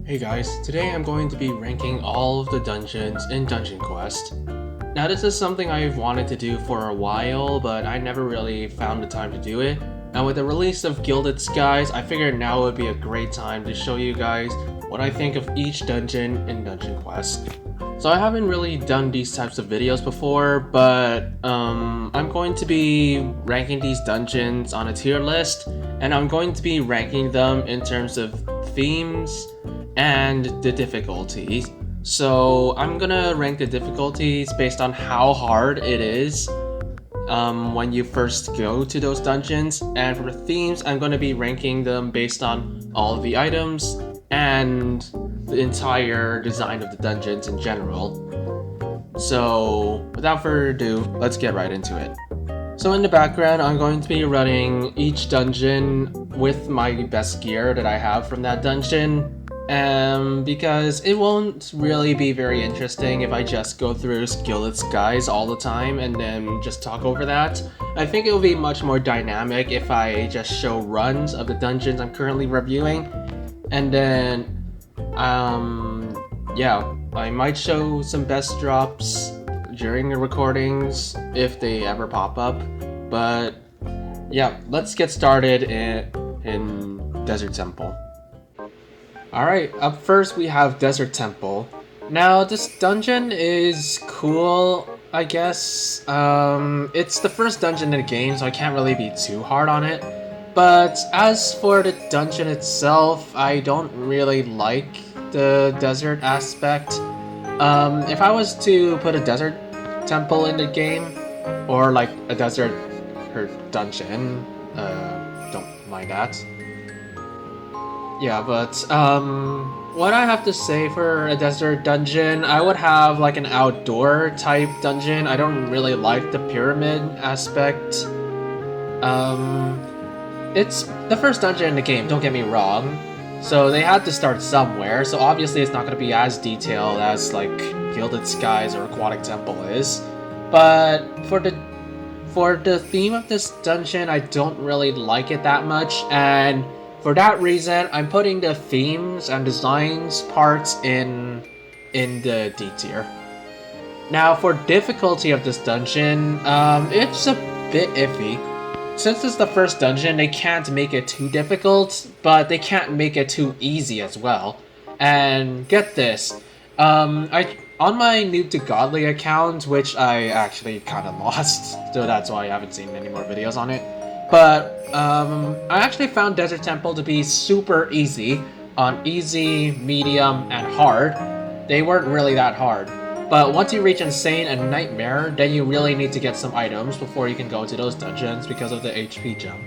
Hey guys, today I'm going to be ranking all of the dungeons in Dungeon Quest. Now this is something I've wanted to do for a while, but I never really found the time to do it. And with the release of Gilded Skies, I figured now would be a great time to show you guys what I think of each dungeon in Dungeon Quest. So I haven't really done these types of videos before, but I'm going to be ranking these dungeons on a tier list, and I'm going to be ranking them in terms of themes and the difficulties. So I'm gonna rank the difficulties based on how hard it is when you first go to those dungeons, and for the themes I'm gonna be ranking them based on all of the items and the entire design of the dungeons in general. So without further ado, let's get right into it. So in the background, I'm going to be running each dungeon with my best gear that I have from that dungeon, because it won't really be very interesting if I just go through Gilded Skies all the time and then just talk over that. I think it will be much more dynamic if I just show runs of the dungeons I'm currently reviewing, and then yeah, I might show some best drops during the recordings if they ever pop up. But yeah, let's get started in Desert Temple. Alright, up first we have Desert Temple. Now this dungeon is cool, I guess. It's the first dungeon in the game, so I can't really be too hard on it. But as for the dungeon itself, I don't really like the desert aspect. If I was to put a desert temple in the game, or like a desert dungeon, don't mind that. Yeah, but what I have to say for a desert dungeon, I would have like an outdoor type dungeon. I don't really like the pyramid aspect. It's the first dungeon in the game, don't get me wrong. So they had to start somewhere, so obviously it's not going to be as detailed as like Gilded Skies or Aquatic Temple is. But for the theme of this dungeon, I don't really like it that much, and for that reason, I'm putting the themes and designs parts in the D tier. Now for difficulty of this dungeon, it's a bit iffy. Since it's the first dungeon, they can't make it too difficult, but they can't make it too easy as well. And get this, on my new to godly account, which I actually kind of lost, so that's why I haven't seen any more videos on it. But I actually found Desert Temple to be super easy on easy, medium, and hard. They weren't really that hard. But once you reach Insane and Nightmare, then you really need to get some items before you can go to those dungeons because of the HP jump.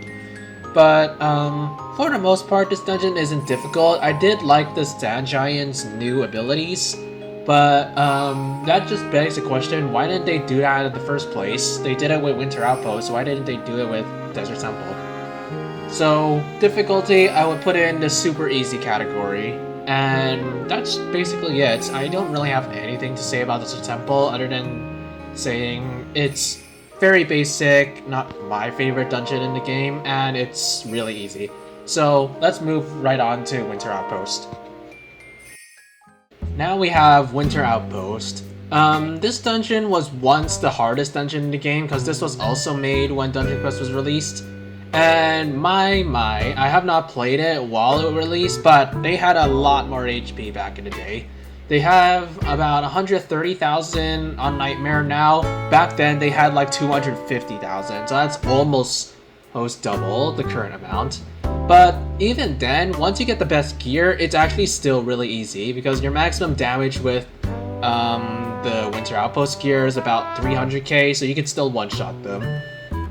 But for the most part, this dungeon isn't difficult. I did like the Sand Giant's new abilities, but that just begs the question, why didn't they do that in the first place? They did it with Winter Outpost, so why didn't they do it with Desert Temple? So difficulty, I would put it in the super easy category. And that's basically it. I don't really have anything to say about Desert Temple other than saying it's very basic, not my favorite dungeon in the game, and it's really easy. So let's move right on to Winter Outpost. Now we have Winter Outpost. This dungeon was once the hardest dungeon in the game because this was also made when Dungeon Quest was released. And my, I have not played it while it released, but they had a lot more HP back in the day. They have about 130,000 on Nightmare now. Back then they had like 250,000, so that's almost double the current amount. But even then, once you get the best gear, it's actually still really easy because your maximum damage with the Winter Outpost gear is about 300k, so you can still one-shot them.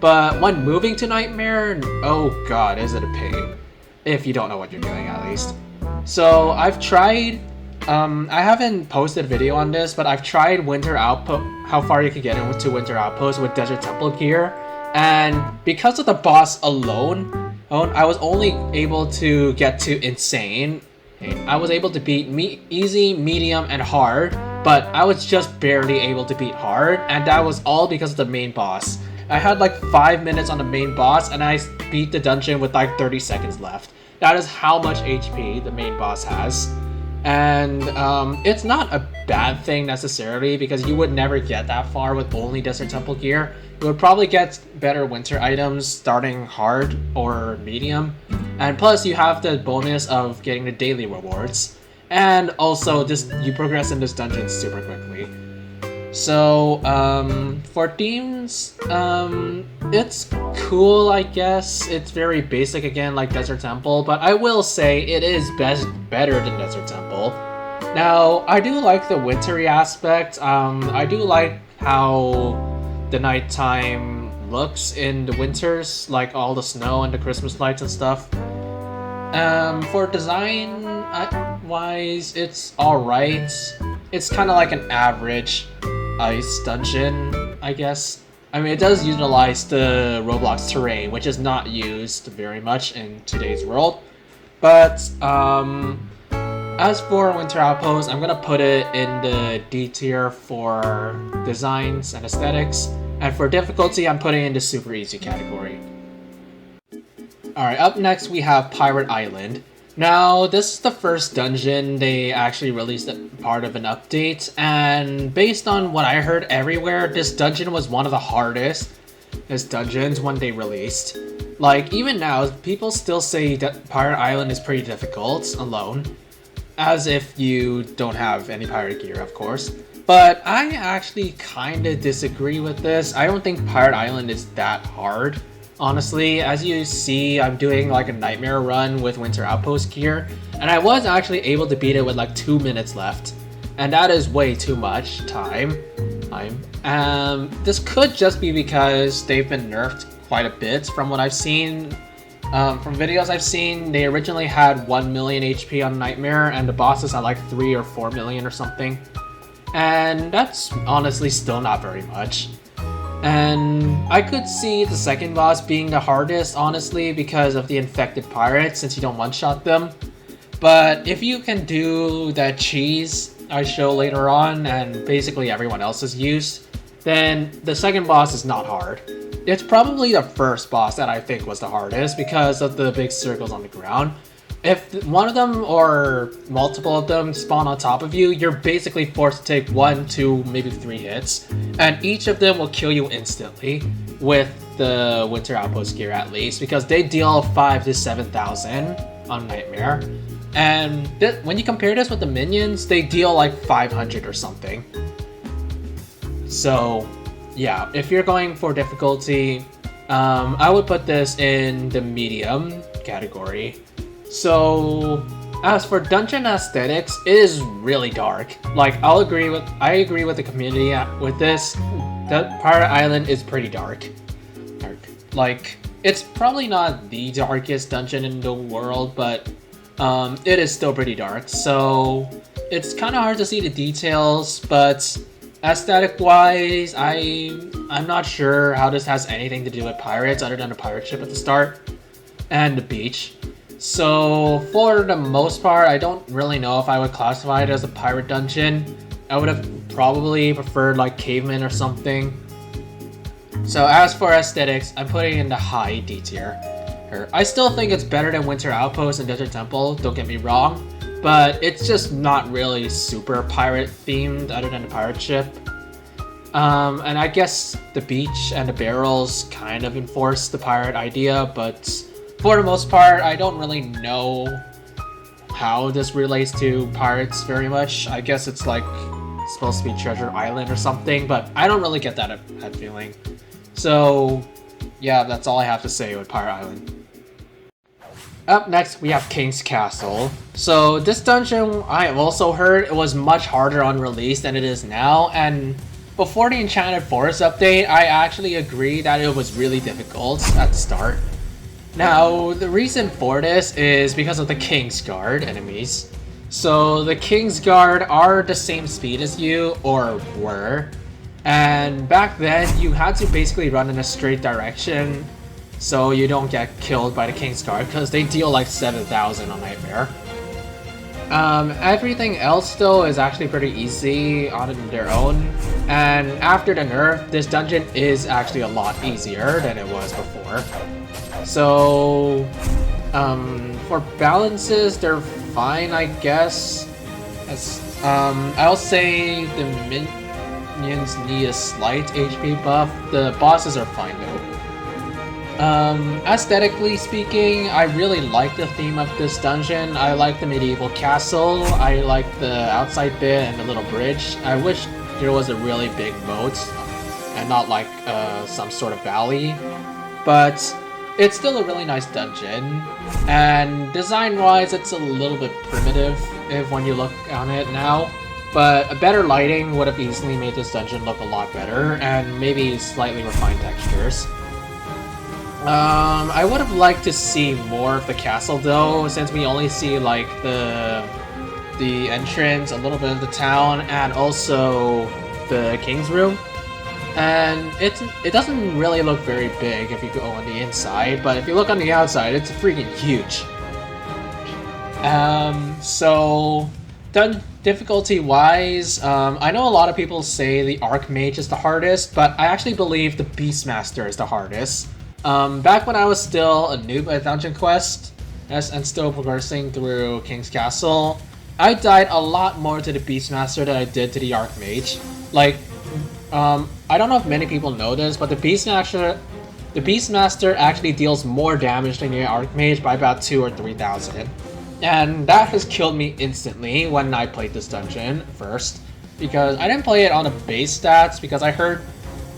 But when moving to Nightmare, oh god, is it a pain. If you don't know what you're doing, at least. So I've tried, I haven't posted a video on this, but I've tried Winter Outpost, how far you can get into Winter Outpost with Desert Temple gear. And because of the boss alone, I was only able to get to Insane. I was able to beat easy, medium, and hard, but I was just barely able to beat hard, and that was all because of the main boss. I had like 5 minutes on the main boss, and I beat the dungeon with like 30 seconds left. That is how much HP the main boss has. And it's not a bad thing necessarily, because you would never get that far with only Desert Temple gear. You would probably get better winter items starting hard or medium, and plus you have the bonus of getting the daily rewards, and also you progress in this dungeon super quickly. So for themes, it's cool, I guess. It's very basic again, like Desert Temple, but I will say it is better than Desert Temple. Now, I do like the wintry aspect. I do like how the nighttime looks in the winters, like all the snow and the Christmas lights and stuff. For design wise, it's alright. It's kind of like an average ice dungeon, I guess. I mean, it does utilize the Roblox terrain, which is not used very much in today's world. But as for Winter Outpost, I'm gonna put it in the D tier for designs and aesthetics, and for difficulty, I'm putting it in the super easy category. Alright, up next we have Pirate Island. Now, this is the first dungeon they actually released part of an update, and based on what I heard everywhere, this dungeon was one of the hardest dungeons when they released. Like, even now, people still say that Pirate Island is pretty difficult alone, as if you don't have any pirate gear, of course. But I actually kinda disagree with this. I don't think Pirate Island is that hard. Honestly, as you see, I'm doing like a nightmare run with Winter Outpost gear, and I was actually able to beat it with like 2 minutes left. And that is way too much time. This could just be because they've been nerfed quite a bit from what I've seen. From videos I've seen, they originally had 1 million HP on Nightmare, and the bosses had like 3 or 4 million or something. And that's honestly still not very much. And I could see the second boss being the hardest, honestly, because of the infected pirates, since you don't one-shot them. But if you can do that cheese I show later on, and basically everyone else is used, then the second boss is not hard. It's probably the first boss that I think was the hardest because of the big circles on the ground. If one of them or multiple of them spawn on top of you, you're basically forced to take 1, 2, maybe 3 hits, and each of them will kill you instantly with the Winter Outpost gear at least, because they deal 5 to 7,000 on Nightmare. And when you compare this with the minions, they deal like 500 or something. So yeah, if you're going for difficulty, I would put this in the medium category. So as for dungeon aesthetics, it is really dark. Like, I agree with the community with this. That Pirate Island is pretty dark. Like, it's probably not the darkest dungeon in the world, but it is still pretty dark. So it's kind of hard to see the details, but aesthetic wise, I'm not sure how this has anything to do with pirates other than the pirate ship at the start and the beach. So for the most part, I don't really know if I would classify it as a pirate dungeon. I would have probably preferred like cavemen or something. So as for aesthetics, I'm putting it in the high D tier. I still think it's better than Winter Outpost and Desert Temple, don't get me wrong, but it's just not really super pirate themed other than the pirate ship. And I guess the beach and the barrels kind of enforce the pirate idea, but for the most part, I don't really know how this relates to pirates very much. I guess it's like supposed to be Treasure Island or something, but I don't really get that feeling. So yeah, that's all I have to say with Pirate Island. Up next, we have King's Castle. So this dungeon, I have also heard it was much harder on release than it is now, and before the Enchanted Forest update, I actually agree that it was really difficult at the start. Now, the reason for this is because of the King's Guard enemies. So the King's Guard are the same speed as you, or were, and back then you had to basically run in a straight direction so you don't get killed by the King's Guard, because they deal like 7,000 on Nightmare. Everything else though is actually pretty easy on their own, and after the nerf, this dungeon is actually a lot easier than it was before. So for balances, they're fine, I guess. I'll say the minions need a slight HP buff. The bosses are fine though. Aesthetically speaking, I really like the theme of this dungeon. I like the medieval castle, I like the outside bit and the little bridge. I wish there was a really big moat and not like some sort of valley, but it's still a really nice dungeon, and design-wise it's a little bit primitive when you look on it now, but a better lighting would have easily made this dungeon look a lot better, and maybe slightly refined textures. I would have liked to see more of the castle though, since we only see like the entrance, a little bit of the town, and also the king's room. And it doesn't really look very big if you go on the inside, but if you look on the outside, it's freaking huge. So difficulty-wise, I know a lot of people say the Archmage is the hardest, but I actually believe the Beastmaster is the hardest. Back when I was still a noob at Dungeon Quest, and still progressing through King's Castle, I died a lot more to the Beastmaster than I did to the Archmage. Like, I don't know if many people know this, but the Beastmaster actually deals more damage than the Archmage by about 2,000 or 3,000. And that has killed me instantly when I played this dungeon first, because I didn't play it on the base stats, because I heard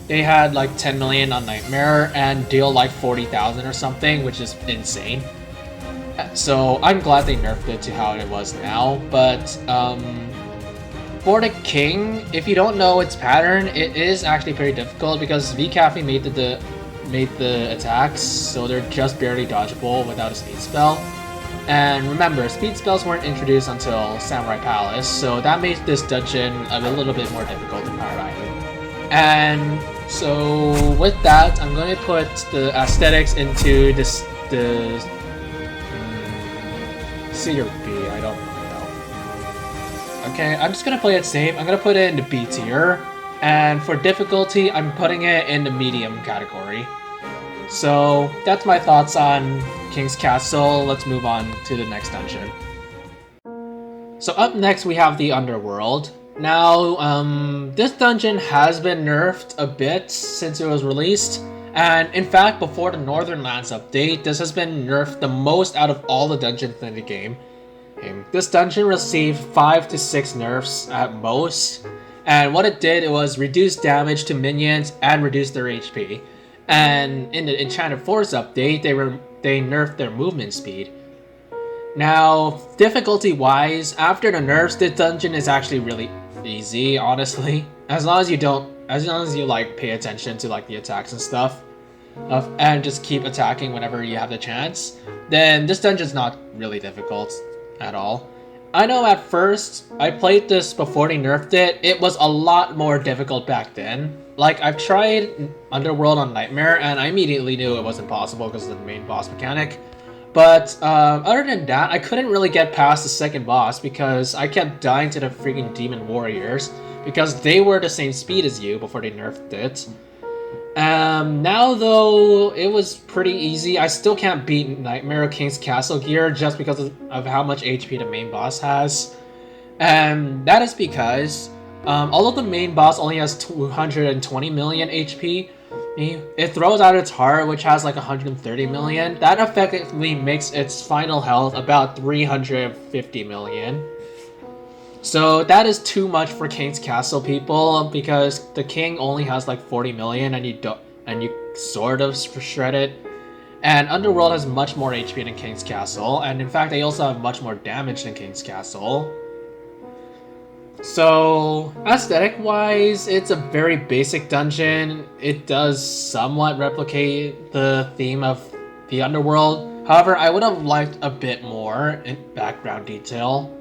they had like 10 million on Nightmare and deal like 40,000 or something, which is insane. So I'm glad they nerfed it to how it was now, but for the King, if you don't know its pattern, it is actually pretty difficult because VCafe made the attacks, so they're just barely dodgeable without a speed spell. And remember, speed spells weren't introduced until Samurai Palace, so that made this dungeon a little bit more difficult than Pirate Island. And so with that, I'm going to put the aesthetics into the C or B, I don't know. Okay, I'm just gonna play it safe. I'm gonna put it in the B tier, and for difficulty, I'm putting it in the medium category. So that's my thoughts on King's Castle. Let's move on to the next dungeon. So up next we have the Underworld. Now, this dungeon has been nerfed a bit since it was released, and in fact, before the Northern Lands update, this has been nerfed the most out of all the dungeons in the game. This dungeon received 5 to 6 nerfs at most, and what it did, it was reduce damage to minions and reduce their HP. And in the Enchanted Forest update, they nerfed their movement speed. Now, difficulty-wise, after the nerfs, this dungeon is actually really easy, honestly. As long as you like pay attention to like the attacks and stuff, and just keep attacking whenever you have the chance, then this dungeon's not really difficult at all. I know at first, I played this before they nerfed it, it was a lot more difficult back then. Like, I've tried Underworld on Nightmare, and I immediately knew it wasn't possible because of the main boss mechanic. But other than that, I couldn't really get past the second boss because I kept dying to the freaking Demon Warriors, because they were the same speed as you before they nerfed it. Now though, it was pretty easy. I still can't beat Nightmare King's Castle gear just because of how much HP the main boss has. And that is because, although the main boss only has 220 million HP, it throws out its heart, which has like 130 million. That effectively makes its final health about 350 million. So that is too much for King's Castle, people, because the king only has like 40 million and you sort of shred it. And Underworld has much more HP than King's Castle, and in fact they also have much more damage than King's Castle. So aesthetic-wise, it's a very basic dungeon. It does somewhat replicate the theme of the Underworld. However, I would have liked a bit more in background detail.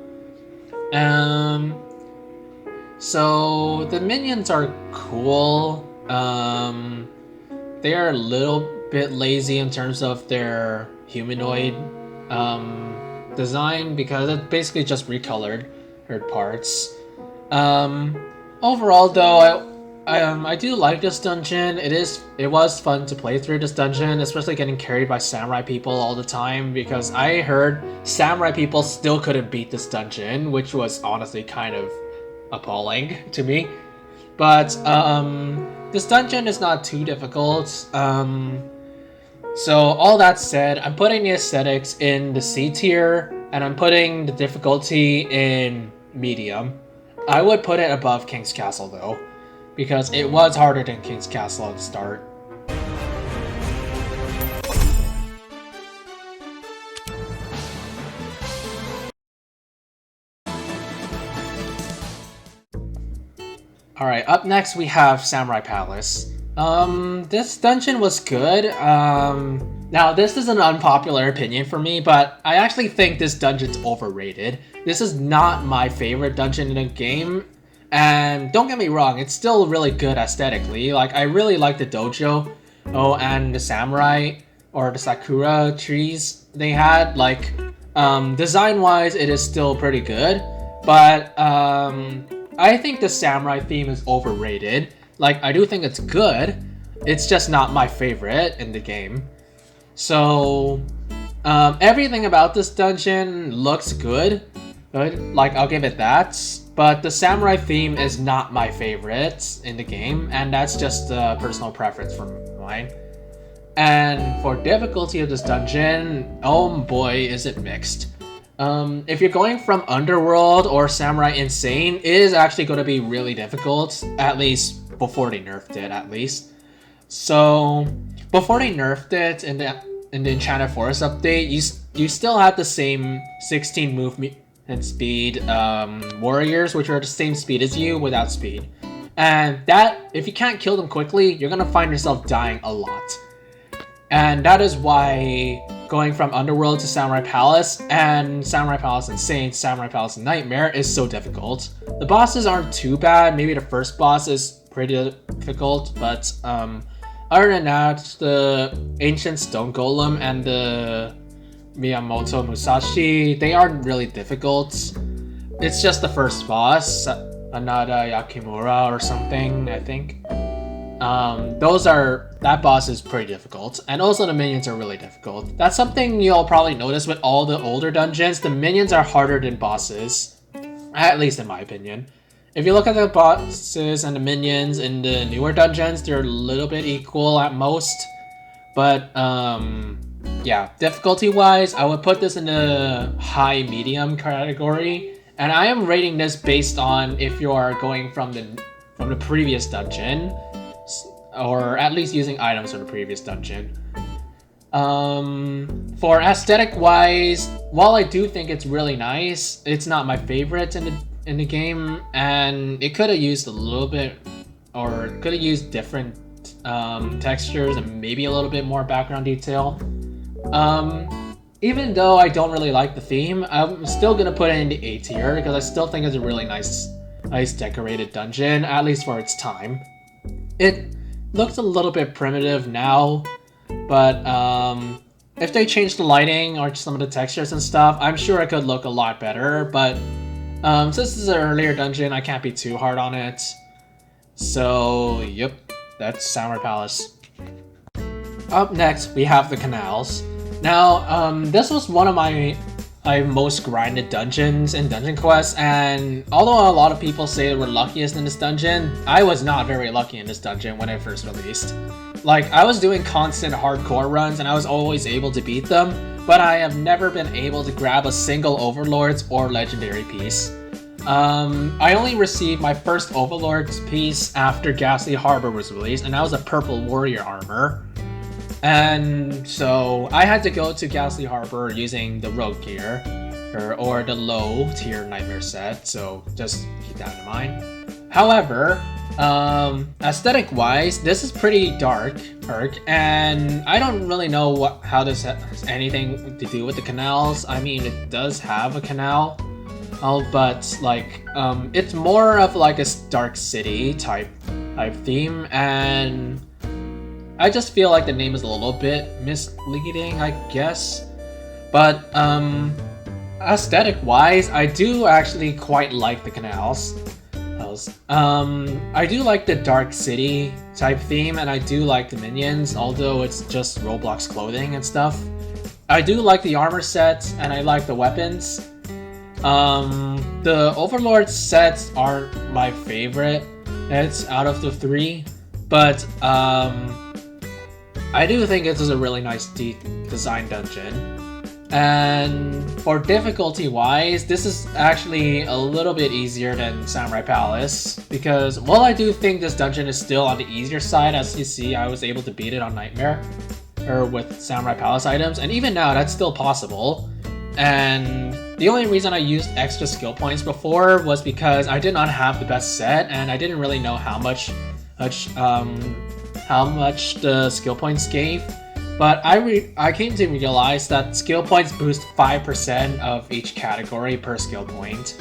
So the minions are cool. They are a little bit lazy in terms of their humanoid design because it's basically just recolored parts. Overall though, I do like this dungeon. It was fun to play through this dungeon, especially getting carried by samurai people all the time, because I heard samurai people still couldn't beat this dungeon, which was honestly kind of appalling to me. But this dungeon is not too difficult. So all that said, I'm putting the aesthetics in the C tier, and I'm putting the difficulty in medium. I would put it above King's Castle though, because it was harder than King's Castle at the start. Alright, up next we have Samurai Palace. This dungeon was good. Now this is an unpopular opinion for me, but I actually think this dungeon's overrated. This is not my favorite dungeon in the game, and don't get me wrong, it's still really good aesthetically. Like, I really like the dojo, and the samurai, or the sakura trees they had. Like, design-wise, it is still pretty good, but, I think the samurai theme is overrated. Like, I do think it's good, it's just not my favorite in the game. So, everything about this dungeon looks good, like, I'll give it that, but the samurai theme is not my favorite in the game, and that's just a personal preference from mine. And for difficulty of this dungeon, oh boy, is it mixed. If you're going from Underworld or Samurai Insane, it is actually going to be really difficult, at least before they nerfed it, at least. So, before they nerfed it in the Enchanted Forest update, you still have the same 16 movement speed warriors, which are the same speed as you without speed. And that, if you can't kill them quickly, you're going to find yourself dying a lot. And that is why going from Underworld to Samurai Palace and Samurai Palace Insane, Samurai Palace Nightmare is so difficult. The bosses aren't too bad. Maybe the first boss is pretty difficult, but other than that, the Ancient Stone Golem and the Miyamoto Musashi, they aren't really difficult. It's just the first boss, Anada Yakimura or something, I think. That boss is pretty difficult, and also the minions are really difficult. That's something you'll probably notice with all the older dungeons. The minions are harder than bosses, at least in my opinion. If you look at the bosses and the minions in the newer dungeons, they're a little bit equal at most. But, yeah, difficulty-wise, I would put this in the high-medium category. And I am rating this based on if you are going from the previous dungeon, or at least using items from the previous dungeon. For aesthetic-wise, while I do think it's really nice, it's not my favorite in the game, and it could have used a little bit, or could have used different textures and maybe a little bit more background detail. Even though I don't really like the theme, I'm still gonna put it in the A tier because I still think it's a really nice decorated dungeon, at least for its time. It looks a little bit primitive now, but if they change the lighting or some of the textures and stuff, I'm sure it could look a lot better, but since this is an earlier dungeon, I can't be too hard on it. So, yep, that's Samurai Palace. Up next, we have the Canals. Now, this was one of my most grinded dungeons in Dungeon Quest, and although a lot of people say we're luckiest in this dungeon, I was not very lucky in this dungeon when it first released. Like, I was doing constant hardcore runs and I was always able to beat them, but I have never been able to grab a single Overlord's or Legendary piece. I only received my first Overlord's piece after Ghastly Harbour was released, and that was a purple warrior armor. And so I had to go to Ghastly Harbour using the rogue gear, or the low tier nightmare set, so just keep that in mind. However, aesthetic wise, this is pretty dark, and I don't really know how this has anything to do with the canals. I mean, it does have a canal, but like, it's more of like a dark city type theme, and I just feel like the name is a little bit misleading, I guess. But aesthetic-wise, I do actually quite like the canals. Canals. I do like the Dark City type theme, and I do like the minions, although it's just Roblox clothing and stuff. I do like the armor sets, and I like the weapons. The Overlord sets aren't my favorite. It's out of the 3, but I do think this is a really nice design dungeon. And for difficulty wise, this is actually a little bit easier than Samurai Palace, because while I do think this dungeon is still on the easier side, as you see I was able to beat it on Nightmare, or with Samurai Palace items, and even now that's still possible. And the only reason I used extra skill points before was because I did not have the best set, and I didn't really know how much the skill points gave. But I came to realize that skill points boost 5% of each category per skill point.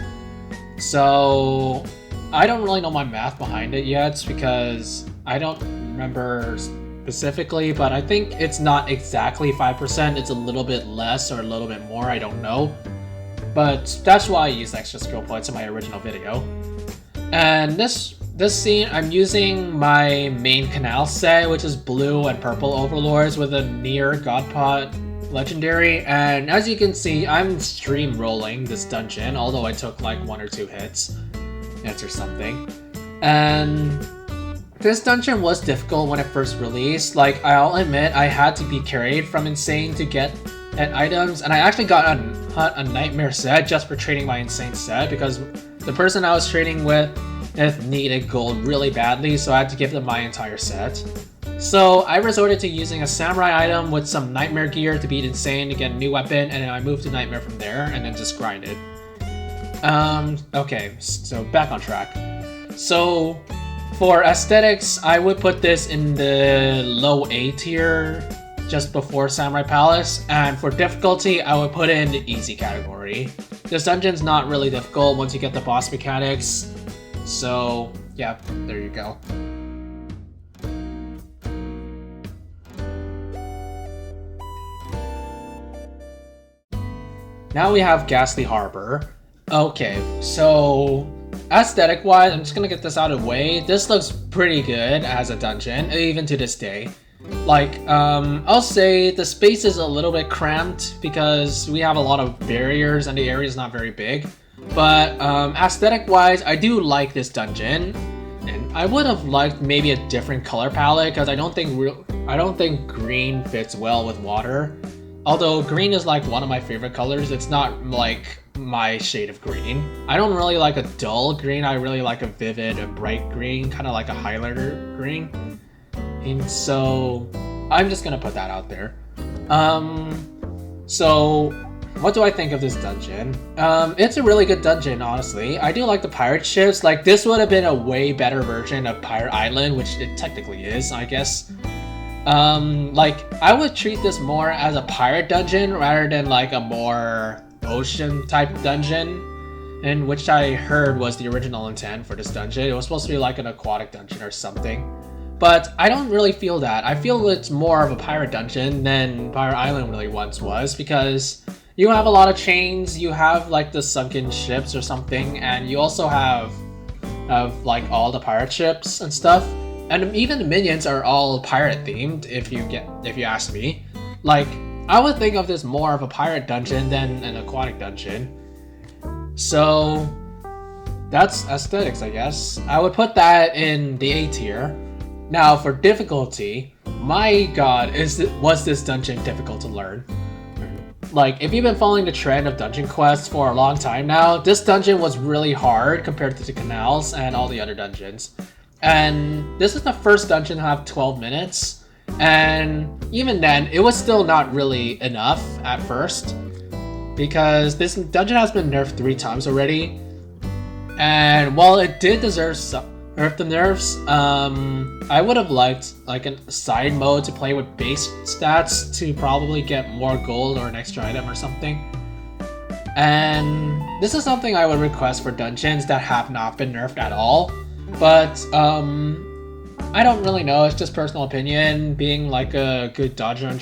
So I don't really know my math behind it yet because I don't remember specifically, but I think it's not exactly 5%, it's a little bit less or a little bit more, I don't know. But that's why I used extra skill points in my original video. And this scene, I'm using my main Canal set, which is blue and purple overlords with a near Godpot legendary. And as you can see, I'm stream rolling this dungeon, although I took like 1 or 2 hits or something. And this dungeon was difficult when it first released. Like, I'll admit, I had to be carried from Insane to get items, and I actually got a Nightmare set just for trading my Insane set because the person I was trading with needed gold really badly, so I had to give them my entire set. So I resorted to using a Samurai item with some Nightmare gear to beat Insane to get a new weapon, and then I moved to Nightmare from there, and then just grinded. Okay, so back on track. So for aesthetics, I would put this in the low A tier, just before Samurai Palace, and for difficulty, I would put it in the easy category. This dungeon's not really difficult once you get the boss mechanics. So, yeah, there you go. Now we have Ghastly Harbour. Okay, so aesthetic-wise, I'm just gonna get this out of the way. This looks pretty good as a dungeon, even to this day. Like, I'll say the space is a little bit cramped because we have a lot of barriers and the area is not very big. But aesthetic-wise, I do like this dungeon, and I would have liked maybe a different color palette because I don't think green fits well with water. Although green is like one of my favorite colors, it's not like my shade of green. I don't really like a dull green. I really like a vivid and bright green, kind of like a highlighter green. And so I'm just gonna put that out there. So what do I think of this dungeon? It's a really good dungeon, honestly. I do like the pirate ships. Like, this would have been a way better version of Pirate Island, which it technically is, I guess. Like, I would treat this more as a pirate dungeon rather than like a more ocean type dungeon, in which I heard was the original intent for this dungeon. It was supposed to be like an aquatic dungeon or something. But I don't really feel that. I feel it's more of a pirate dungeon than Pirate Island really once was, because you have a lot of chains, you have like the sunken ships or something, and you also have like all the pirate ships and stuff. And even the minions are all pirate themed, if you ask me. Like, I would think of this more of a pirate dungeon than an aquatic dungeon. So that's aesthetics, I guess. I would put that in the A tier. Now for difficulty, my god, was this dungeon difficult to learn. Like, if you've been following the trend of dungeon quests for a long time now, this dungeon was really hard compared to the Canals and all the other dungeons. And this is the first dungeon to have 12 minutes, and even then, it was still not really enough at first, because this dungeon has been nerfed 3 times already, and while it did deserve the nerfs, I would have liked like a side mode to play with base stats to probably get more gold or an extra item or something. And this is something I would request for dungeons that have not been nerfed at all. But I don't really know, it's just personal opinion. Being like a good dungeon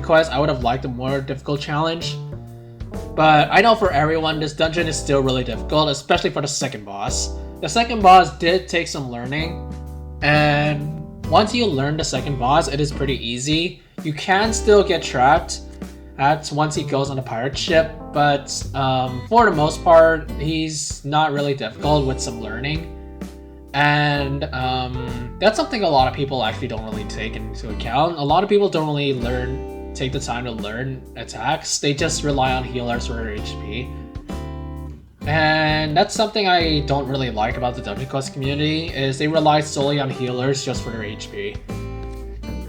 quest, I would have liked a more difficult challenge. But I know for everyone, this dungeon is still really difficult, especially for the second boss. The second boss did take some learning, and once you learn the second boss, it is pretty easy. You can still get trapped once he goes on the pirate ship, but for the most part, he's not really difficult with some learning. And that's something a lot of people actually don't really take into account. A lot of people don't really take the time to learn attacks. They just rely on healers for their HP. And that's something I don't really like about the Dungeon Quest community, is they rely solely on healers just for their HP.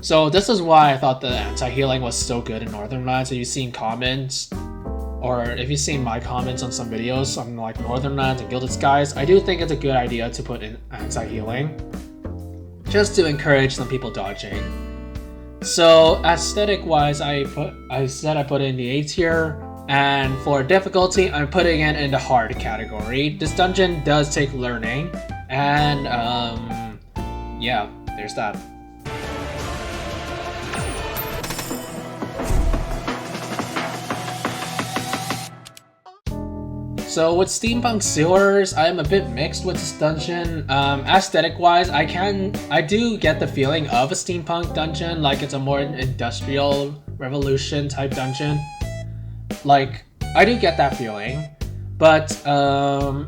So this is why I thought the anti-healing was so good in Northern Lands. If you've seen comments, or if you've seen my comments on some videos on like Northern Lands and Gilded Skies, I do think it's a good idea to put in anti-healing, just to encourage some people dodging. So aesthetic-wise, I put it in the A tier. And for difficulty, I'm putting it in the hard category. This dungeon does take learning, and yeah, there's that. So with Steampunk Sewers, I'm a bit mixed with this dungeon. Aesthetic-wise, I do get the feeling of a steampunk dungeon, like it's a more industrial revolution type dungeon. Like, I do get that feeling, but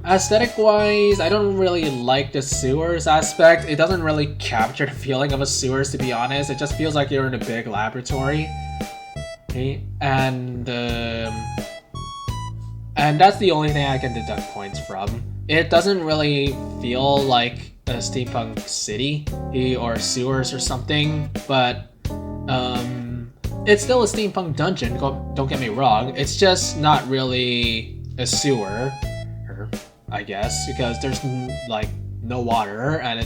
aesthetic-wise, I don't really like the sewers aspect. It doesn't really capture the feeling of a sewers, to be honest. It just feels like you're in a big laboratory. Okay? And that's the only thing I can deduct points from. It doesn't really feel like a steampunk city or sewers or something, but it's still a steampunk dungeon, don't get me wrong. It's just not really a sewer, I guess, because there's like no water, and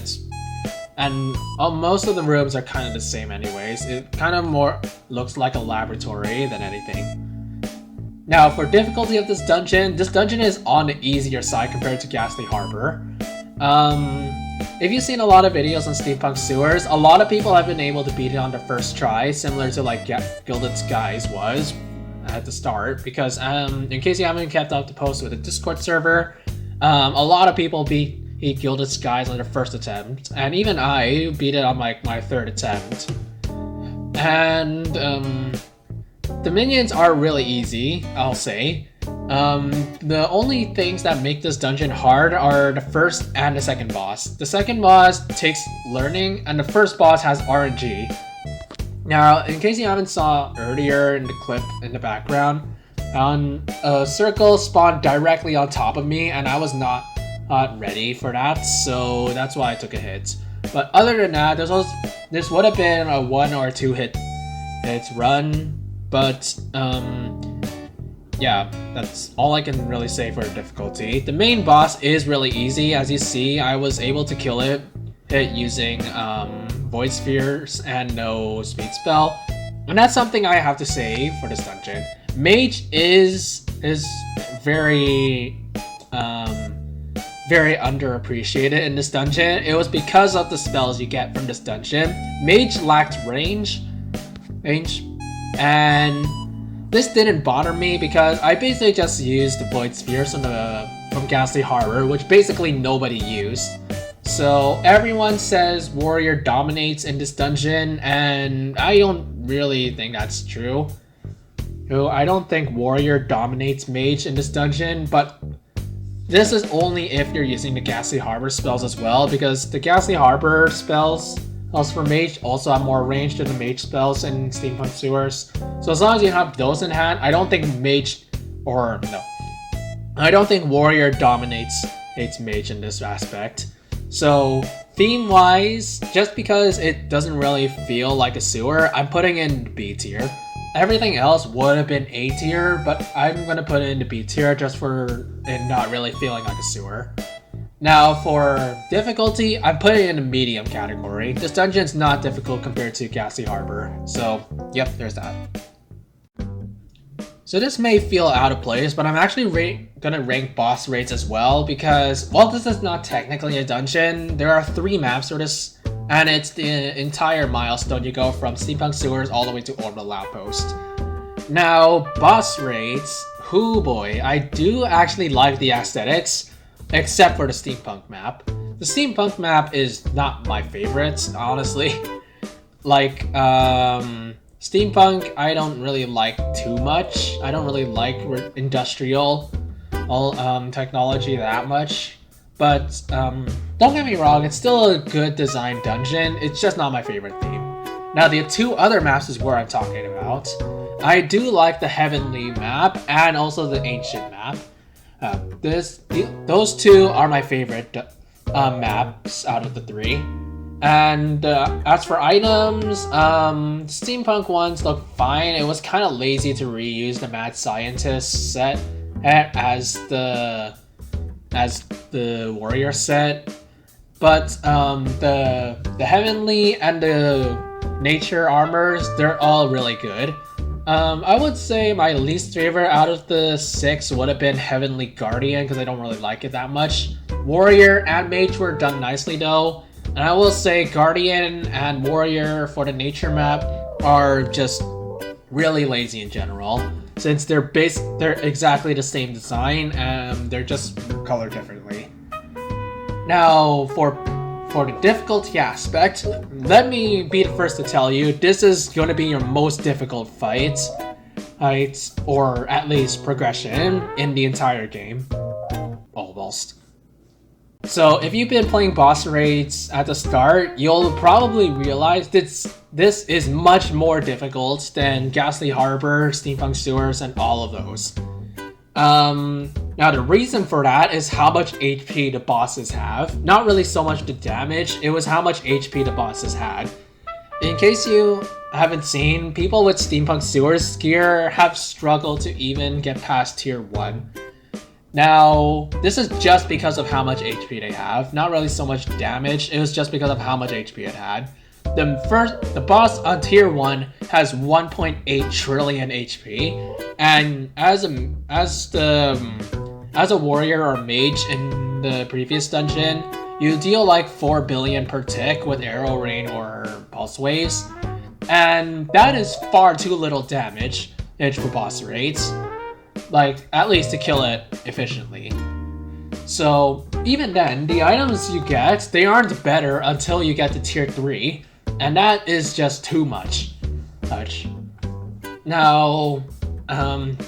most of the rooms are kind of the same anyways. It kind of more looks like a laboratory than anything. Now for difficulty of this dungeon is on the easier side compared to Ghastly Harbour. If you've seen a lot of videos on Steampunk Sewers, a lot of people have been able to beat it on the first try, similar to like Gilded Skies was at the start, because in case you haven't kept up the post with the Discord server, a lot of people beat Gilded Skies on their first attempt, and even I beat it on my third attempt. And the minions are really easy, I'll say. The only things that make this dungeon hard are the first and the second boss. The second boss takes learning, and the first boss has RNG. Now, in case you haven't saw earlier in the clip in the background, a circle spawned directly on top of me, and I was not ready for that, so that's why I took a hit. But other than that, this would have been a 1 or 2 hits run, but yeah, that's all I can really say for difficulty. The main boss is really easy. As you see, I was able to kill it using Void Spheres and no speed spell. And that's something I have to say for this dungeon. Mage is very very underappreciated in this dungeon. It was because of the spells you get from this dungeon. Mage lacked range, and this didn't bother me because I basically just used the Void Spheres from Ghastly Harbour, which basically nobody used. So everyone says Warrior dominates in this dungeon, and I don't really think that's true. I don't think Warrior dominates Mage in this dungeon, but this is only if you're using the Ghastly Harbour spells as well, because the Ghastly Harbour spells for Mage also have more range than the Mage spells in Steampunk Sewers. So as long as you have those in hand, I don't think I don't think Warrior dominates Mage in this aspect. So theme-wise, just because it doesn't really feel like a sewer, I'm putting in B tier. Everything else would have been A tier, but I'm gonna put it into B tier just for it not really feeling like a sewer. Now for difficulty, I'm putting it in the medium category. This dungeon's not difficult compared to Ghastly Harbour, so yep, there's that. So this may feel out of place, but I'm actually gonna rank boss rates as well, because while this is not technically a dungeon, there are 3 maps for this, and it's the entire milestone. You go from Steampunk Sewers all the way to Orbital Outpost. Now, boss rates, hoo boy, I do actually like the aesthetics. except for the Steampunk map. The Steampunk map is not my favorite, honestly. Like, Steampunk I don't really like too much. I don't really like industrial technology that much. But don't get me wrong, it's still a good design dungeon. It's just not my favorite theme. Now the two other maps is where I'm talking about. I do like the Heavenly map and also the Ancient map. Those two are my favorite maps out of the three. And as for items, Steampunk ones look fine. It was kind of lazy to reuse the Mad Scientist set as the warrior set, but the Heavenly and the nature armors, they're all really good. I would say my least favorite out of the 6 would have been Heavenly Guardian, because I don't really like it that much. Warrior and Mage were done nicely though, and I will say Guardian and Warrior for the nature map are just really lazy in general, since they're exactly the same design and they're just colored differently. Now for the difficulty aspect, let me be the first to tell you, this is going to be your most difficult fight, or at least progression, in the entire game. Almost. So if you've been playing boss raids at the start, you'll probably realize this is much more difficult than Ghastly Harbour, Steampunk Sewers, and all of those. Now the reason for that is how much HP the bosses have. Not really so much the damage, it was how much HP the bosses had. In case you haven't seen, people with Steampunk Sewers gear have struggled to even get past tier 1. Now, this is just because of how much HP they have, not really so much damage, it was just because of how much HP it had. The boss on tier 1 has 1.8 trillion HP, and as a warrior or mage in the previous dungeon, you deal like 4 billion per tick with arrow rain or pulse waves, and that is far too little damage for boss raids, like at least to kill it efficiently. So even then, the items you get, they aren't better until you get to tier 3, and that is just too much. Now,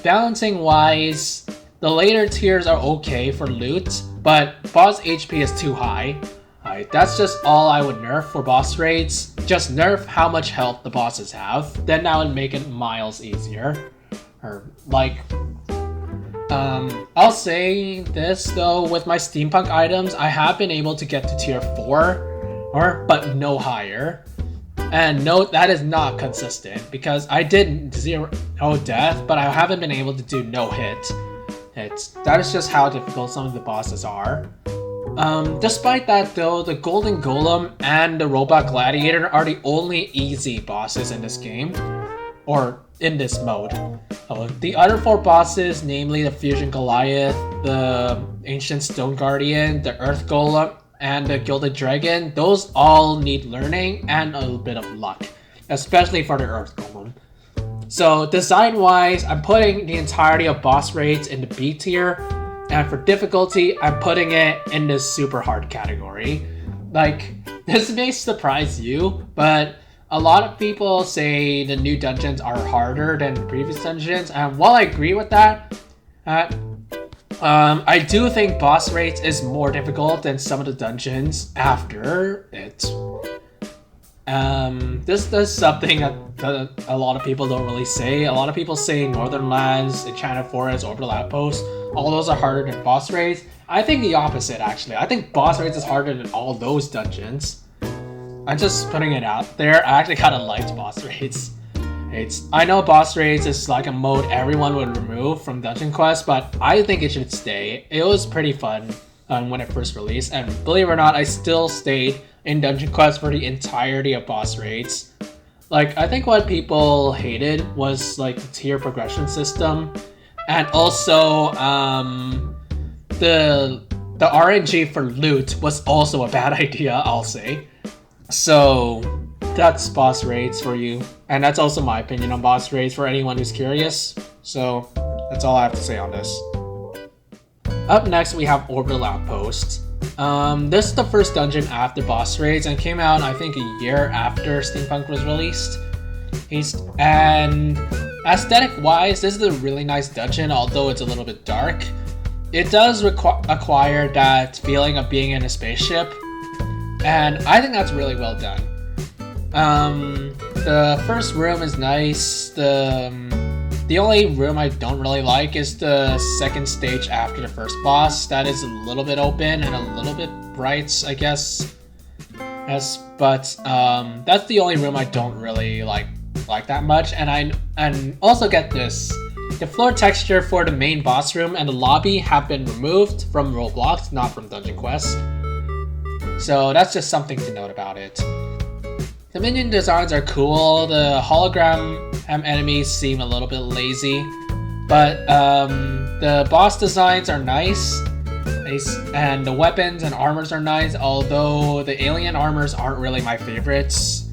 balancing wise, the later tiers are okay for loot, but boss HP is too high. That's just all I would nerf for boss raids. Just nerf how much health the bosses have, then that would make it miles easier. I'll say this though, with my Steampunk items, I have been able to get to tier 4, but no higher. And note, that is not consistent, because I did 0 death, but I haven't been able to do no hit. That is just how difficult some of the bosses are. Despite that though, the Golden Golem and the Robot Gladiator are the only easy bosses in this game, or in this mode. The other 4 bosses, namely the Fusion Goliath, the Ancient Stone Guardian, the Earth Golem, and the Gilded Dragon, those all need learning and a little bit of luck, especially for the Earth Golem. So design-wise, I'm putting the entirety of boss raids in the B tier, and for difficulty, I'm putting it in the super hard category. Like, this may surprise you, but a lot of people say the new dungeons are harder than the previous dungeons, and while I agree with that, I do think boss raids is more difficult than some of the dungeons after it. This is something that a lot of people don't really say. A lot of people say Northern Lands, Enchanted Forest, Orbital Outpost, all those are harder than boss raids. I think the opposite, actually. I think boss raids is harder than all those dungeons. I'm just putting it out there. I actually kind of liked boss raids. I know boss raids is like a mode everyone would remove from Dungeon Quest, but I think it should stay. It was pretty fun when it first released, and believe it or not, I still stayed in Dungeon Quest for the entirety of boss raids. Like, I think what people hated was like the tier progression system, and also the RNG for loot was also a bad idea, I'll say. So that's boss raids for you, and that's also my opinion on boss raids for anyone who's curious. So that's all I have to say on this. Up next, we have Orbital Outpost. This is the first dungeon after boss raids and came out, I think, a year after Steampunk was released. And aesthetic-wise, this is a really nice dungeon, although it's a little bit dark. It does acquire that feeling of being in a spaceship, and I think that's really well done. The first room is nice. The only room I don't really like is the second stage after the first boss. That is a little bit open and a little bit bright, I guess. Yes, but that's the only room I don't really like that much. And also get this. The floor texture for the main boss room and the lobby have been removed from Roblox, not from Dungeon Quest. So that's just something to note about it. The minion designs are cool. The hologram enemies seem a little bit lazy, but the boss designs are nice, and the weapons and armors are nice, although the alien armors aren't really my favorites,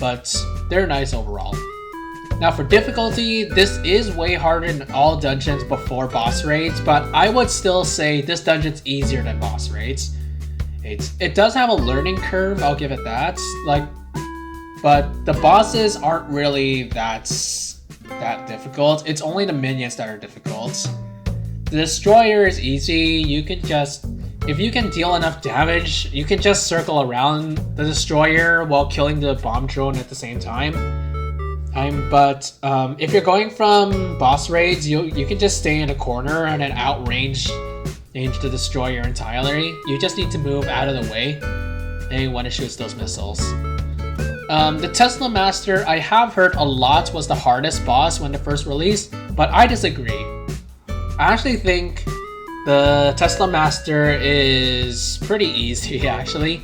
but they're nice overall. Now for difficulty, this is way harder than all dungeons before boss raids, but I would still say this dungeon's easier than boss raids. It does have a learning curve, I'll give it that. But the bosses aren't really that difficult. It's only the minions that are difficult. The destroyer is easy. If you can deal enough damage, you can just circle around the destroyer while killing the bomb drone at the same time. But if you're going from boss raids, you can just stay in a corner and then outrange the destroyer entirely. You just need to move out of the way when it shoots those missiles. The Tesla Master, I have heard a lot was the hardest boss when it first released, but I disagree. I actually think the Tesla Master is pretty easy, actually.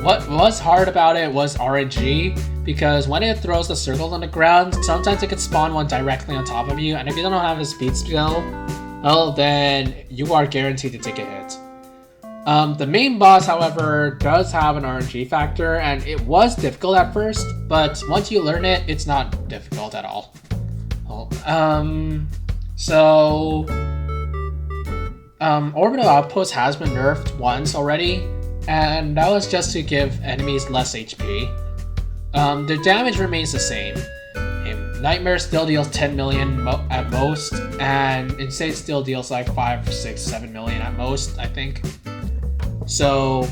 What was hard about it was RNG, because when it throws the circles on the ground, sometimes it could spawn one directly on top of you, and if you don't have a speed skill, well, then you are guaranteed to take a hit. The main boss, however, does have an RNG factor, and it was difficult at first, but once you learn it, it's not difficult at all. Orbital Outpost has been nerfed once already, and that was just to give enemies less HP. The damage remains the same. Nightmare still deals 10 million at most, and Insane still deals like 5, 6, 7 million at most, I think. So,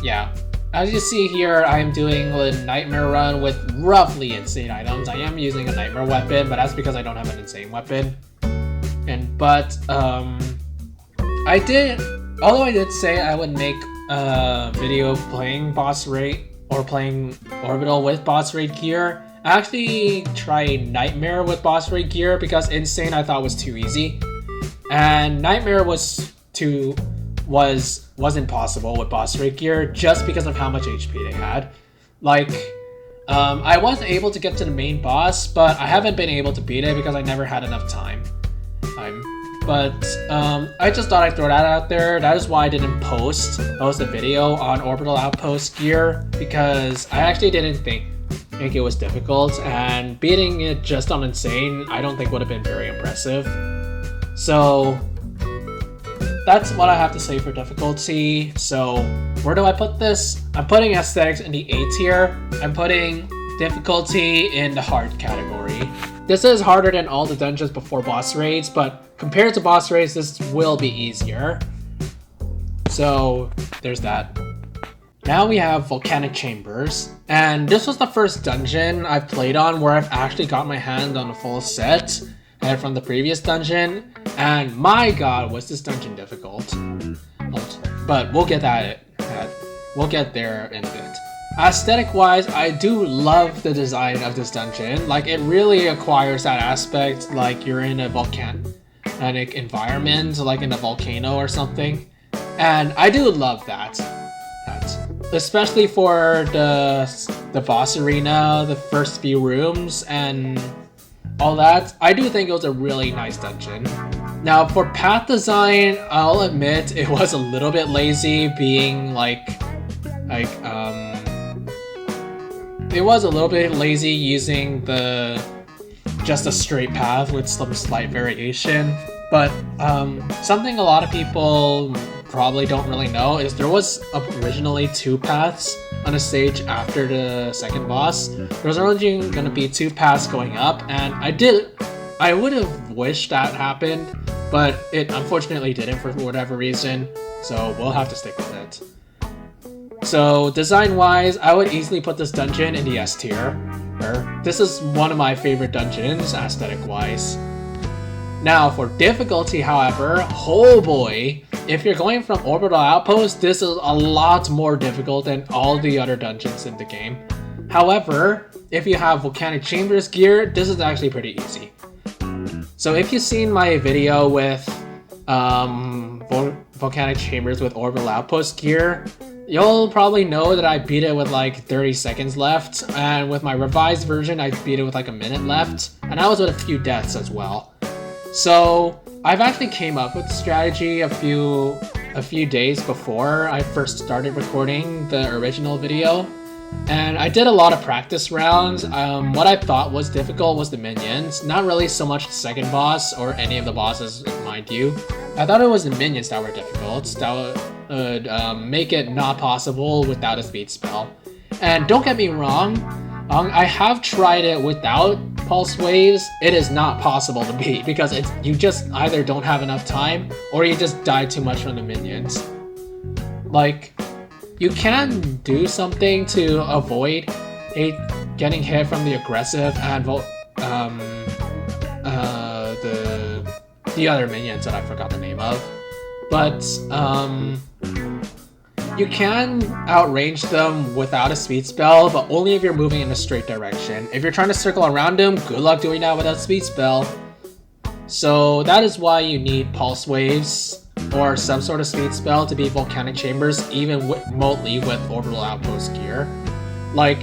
yeah. As you see here, I am doing a Nightmare run with roughly Insane items. I am using a Nightmare weapon, but that's because I don't have an Insane weapon. Although I did say I would make a video playing boss raid or playing Orbital with boss raid gear, I actually tried Nightmare with boss raid gear because Insane I thought was too easy, and Nightmare wasn't possible with boss raid gear just because of how much HP they had. I was able to get to the main boss, but I haven't been able to beat it because I never had enough time. I just thought I'd throw that out there. That is why I didn't post a video on Orbital Outpost gear, because I actually didn't think it was difficult, and beating it just on Insane I don't think would have been very impressive. So that's what I have to say for difficulty. So where do I put this? I'm putting aesthetics in the A tier. I'm putting difficulty in the hard category. This is harder than all the dungeons before boss raids, but compared to boss raids, this will be easier. So there's that. Now we have Volcanic Chambers, and this was the first dungeon I've played on where I've actually got my hand on a full set from the previous dungeon, and my god was this dungeon difficult. But we'll get we'll get there in a bit. Aesthetic wise, I do love the design of this dungeon. It really acquires that aspect like you're in a volcanic environment, like in a volcano or something, and I do love that. Especially for the boss arena, the first few rooms, and all that. I do think it was a really nice dungeon. Now for path design, I'll admit it was a little bit lazy, being it was a little bit lazy using just a straight path with some slight variation. But something a lot of people probably don't really know is there was originally 2 paths on a stage after the second boss. There was originally going to be 2 paths going up, and I would have wished that happened, but it unfortunately didn't for whatever reason, so we'll have to stick with it. So design-wise, I would easily put this dungeon in the S tier. This is one of my favorite dungeons, aesthetic-wise. Now, for difficulty, however, oh boy, if you're going from Orbital Outpost, this is a lot more difficult than all the other dungeons in the game. However, if you have Volcanic Chambers gear, this is actually pretty easy. So if you've seen my video with Volcanic Chambers with Orbital Outpost gear, you'll probably know that I beat it with like 30 seconds left, and with my revised version, I beat it with like a minute left, and I was with a few deaths as well. So I've actually came up with the strategy a few days before I first started recording the original video, and I did a lot of practice rounds. What I thought was difficult was the minions, not really so much the second boss or any of the bosses, mind you. I thought it was the minions that were difficult, that would make it not possible without a speed spell. And don't get me wrong, I have tried it without pulse waves. It is not possible to beat because you just either don't have enough time or you just die too much from the minions. Like, you can do something to avoid getting hit from the aggressive and the other minions that I forgot the name of, but you can outrange them without a speed spell, but only if you're moving in a straight direction. If you're trying to circle around them, good luck doing that without a speed spell. So that is why you need pulse waves or some sort of speed spell to beat Volcanic Chambers, even remotely with Orbital Outpost gear. Like,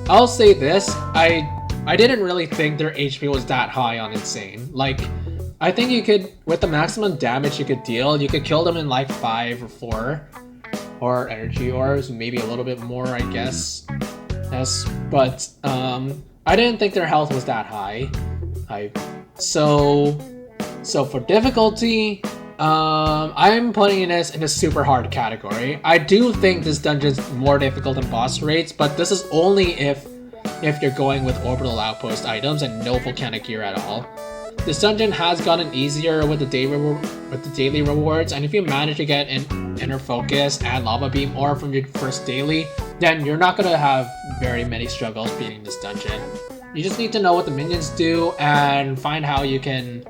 I'll say this, I didn't really think their HP was that high on Insane. Like, I think you could, with the maximum damage you could deal, you could kill them in like 5 or 4. Or energy orbs, maybe a little bit more, I guess. Yes, but I didn't think their health was that high. So for difficulty, I'm putting this in a super hard category. I do think this dungeon's more difficult than boss rates, but this is only if you're going with Orbital Outpost items and no volcanic gear at all. This dungeon has gotten easier with the daily rewards, and if you manage to get an Inner Focus and Lava Beam Orb from your first daily, then you're not going to have very many struggles beating this dungeon. You just need to know what the minions do and find how you can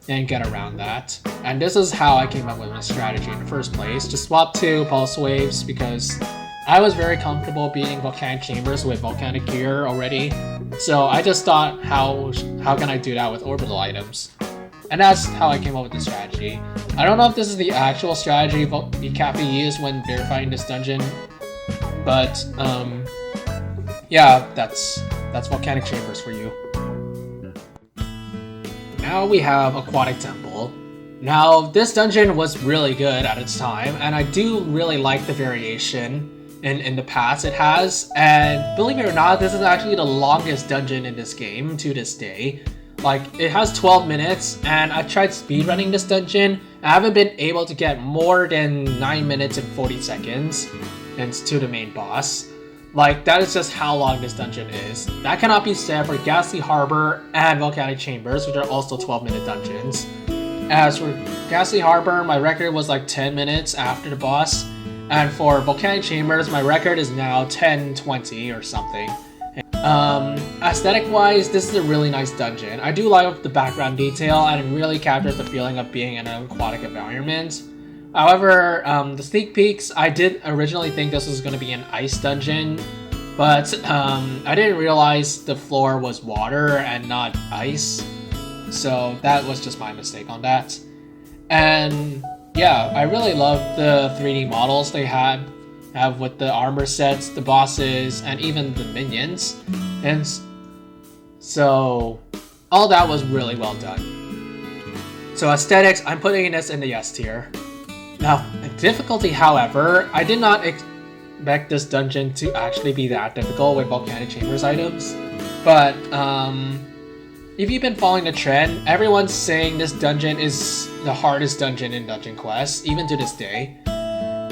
get around that. And this is how I came up with my strategy in the first place. Just swap to Pulse Waves because I was very comfortable beating Volcanic Chambers with Volcanic Gear already. So I just thought, how can I do that with orbital items? And that's how I came up with the strategy. I don't know if this is the actual strategy Cappy used when verifying this dungeon, but yeah, that's Volcanic Chambers for you. Now we have Aquatic Temple. Now this dungeon was really good at its time, and I do really like the variation in the paths it has, and believe it or not, this is actually the longest dungeon in this game to this day. Like, it has 12 minutes, and I tried speedrunning this dungeon. I haven't been able to get more than 9 minutes and 40 seconds to the main boss. Like, that is just how long this dungeon is. That cannot be said for Ghastly Harbour and Volcanic Chambers, which are also 12-minute dungeons. As for Ghastly Harbour, my record was like 10 minutes after the boss. And for Volcanic Chambers, my record is now 10-20 or something. Aesthetic-wise, this is a really nice dungeon. I do like the background detail, and it really captures the feeling of being in an aquatic environment. However, the sneak peeks, I did originally think this was going to be an ice dungeon, but I didn't realize the floor was water and not ice. So that was just my mistake on that. And yeah, I really love the 3D models they have with the armor sets, the bosses, and even the minions. And so all that was really well done. So aesthetics, I'm putting this in the yes tier. Now, difficulty, however, I did not expect this dungeon to actually be that difficult with Volcanic Chambers items. But if you've been following the trend, everyone's saying this dungeon is the hardest dungeon in Dungeon Quest, even to this day.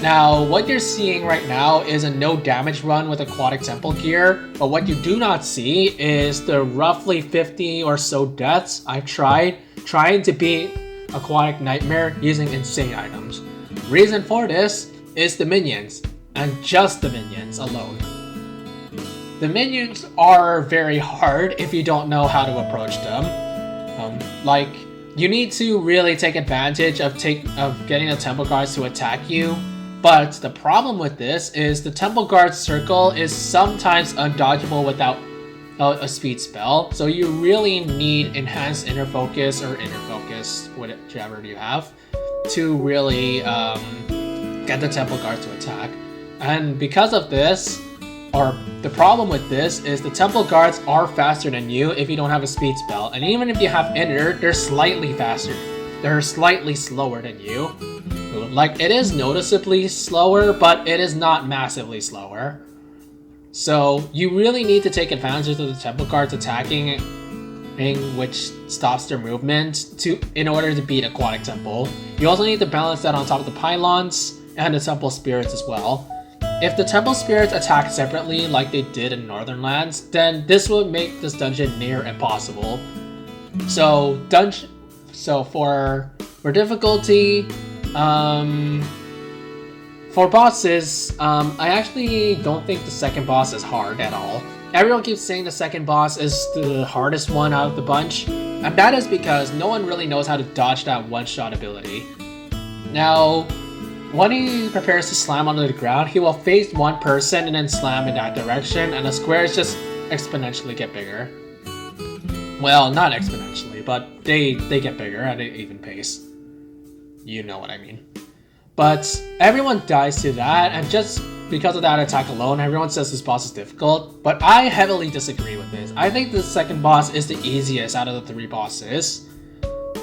Now, what you're seeing right now is a no damage run with Aquatic Temple gear, but what you do not see is the roughly 50 or so deaths I've trying to beat Aquatic Nightmare using insane items. Reason for this is the minions, and just the minions alone. The minions are very hard if you don't know how to approach them. You need to really take advantage of getting the temple guards to attack you. But the problem with this is the temple guard circle is sometimes undodgeable without a speed spell. So you really need enhanced inner focus or inner focus, whichever you have, to really get the temple guard to attack. And because of this, or the problem with this is the temple guards are faster than you if you don't have a speed spell. And even if you have inner, they're slightly faster. They're slightly slower than you. Like, it is noticeably slower, but it is not massively slower. So you really need to take advantage of the temple guards attacking, which stops their movement in order to beat Aquatic Temple. You also need to balance that on top of the pylons and the temple spirits as well. If the temple spirits attack separately like they did in Northern Lands, then this would make this dungeon near impossible. So for difficulty, for bosses, I actually don't think the second boss is hard at all. Everyone keeps saying the second boss is the hardest one out of the bunch, and that is because no one really knows how to dodge that one-shot ability. Now, when he prepares to slam onto the ground, he will face one person and then slam in that direction, and the squares just exponentially get bigger. Well, not exponentially, but they get bigger at an even pace. You know what I mean. But everyone dies to that, and just because of that attack alone, everyone says this boss is difficult, but I heavily disagree with this. I think the second boss is the easiest out of the three bosses.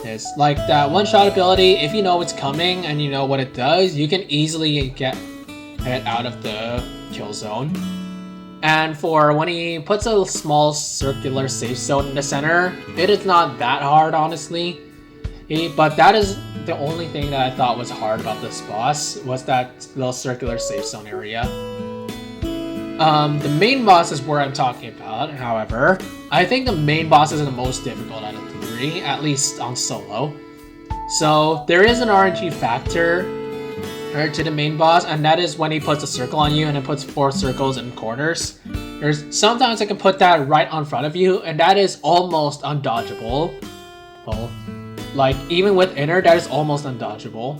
It's like that one-shot ability, if you know it's coming and you know what it does, you can easily get it out of the kill zone. And for when he puts a small circular safe zone in the center, it is not that hard, honestly. But that is the only thing that I thought was hard about this boss, was that little circular safe zone area. The main boss is where I'm talking about, however. I think the main boss is the most difficult out of the three, at least on solo. So there is an RNG factor to the main boss, and that is when he puts a circle on you and it puts 4 circles in corners. Sometimes I can put that right on front of you, and that is almost undodgeable. Well, like, even with inner, that is almost undodgeable.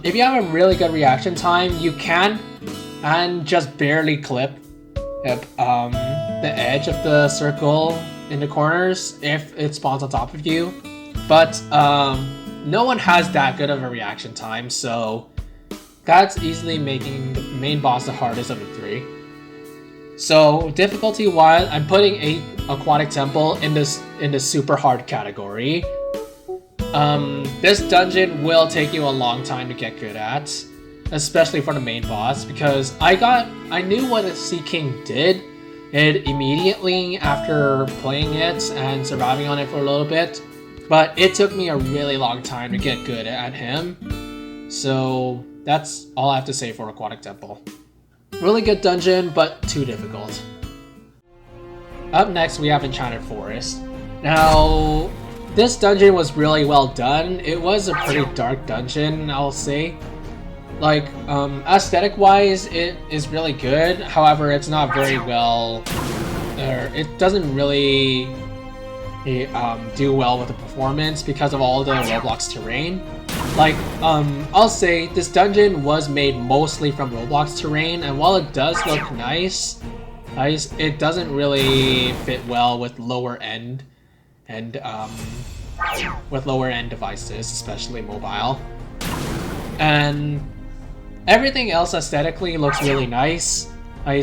If you have a really good reaction time, you can and just barely clip the edge of the circle in the corners if it spawns on top of you. But no one has that good of a reaction time, so that's easily making the main boss the hardest of the three. So difficulty-wise, I'm putting Aquatic Temple in the super hard category. This dungeon will take you a long time to get good at, especially for the main boss, because I knew what the Sea King did immediately after playing it and surviving on it for a little bit, but it took me a really long time to get good at him. So that's all I have to say for Aquatic Temple. Really good dungeon, but too difficult. Up next, we have Enchanted Forest. Now, this dungeon was really well done. It was a pretty dark dungeon, I'll say. Like, aesthetic-wise, it is really good. However, it's not very well... it doesn't really do well with the performance because of all the Roblox terrain. Like, I'll say this dungeon was made mostly from Roblox terrain, and while it does look nice, it doesn't really fit well with lower end devices, especially mobile. And everything else aesthetically looks really nice. I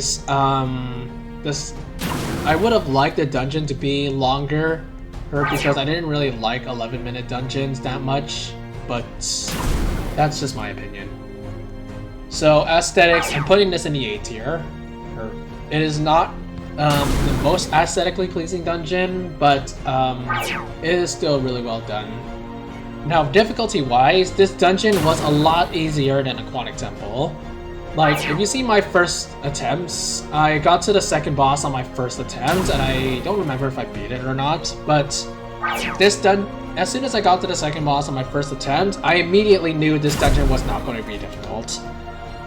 would have liked the dungeon to be longer, because I didn't really like 11-minute dungeons that much, but that's just my opinion. So aesthetics, I'm putting this in the A tier. It is not the most aesthetically pleasing dungeon, but it is still really well done. Now, difficulty-wise, this dungeon was a lot easier than Aquatic Temple. Like, if you see my first attempts, I got to the second boss on my first attempt, and I don't remember if I beat it or not, but as soon as I got to the second boss on my first attempt, I immediately knew this dungeon was not going to be difficult.